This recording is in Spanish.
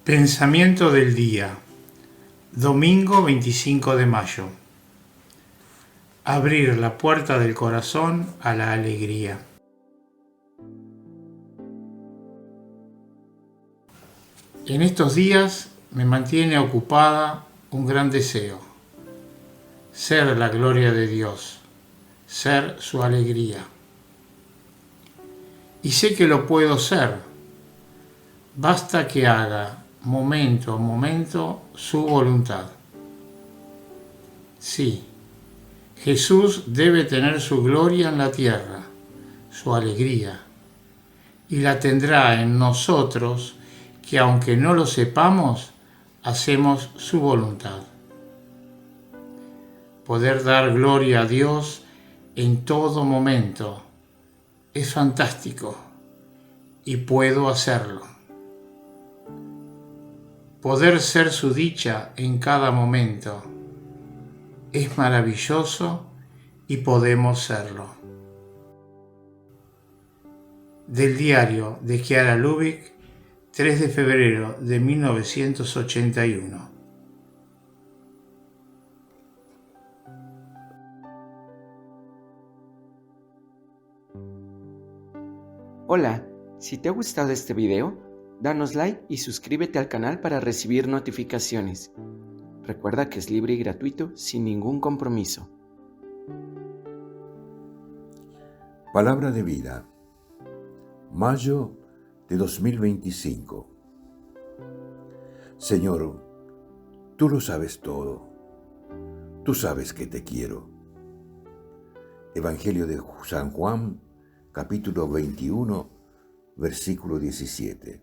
Pensamiento del día, domingo 25 de mayo. Abrir la puerta del corazón a la alegría. En estos días me mantiene ocupada un gran deseo: ser la gloria de Dios, ser su alegría. Y sé que lo puedo ser, basta que haga momento a momento su voluntad. Sí, Jesús debe tener su gloria en la tierra, su alegría, y la tendrá en nosotros que, aunque no lo sepamos, hacemos su voluntad. Poder dar gloria a Dios en todo momento es fantástico y puedo hacerlo. Poder ser su dicha en cada momento es maravilloso y podemos serlo. Del diario de Chiara Lubich, 3 de febrero de 1981. Hola, si te ha gustado este video, danos like y suscríbete al canal para recibir notificaciones. Recuerda que es libre y gratuito sin ningún compromiso. Palabra de vida. Mayo de 2025. Señor, tú lo sabes todo. Tú sabes que te quiero. Evangelio de San Juan, capítulo 21, versículo 17.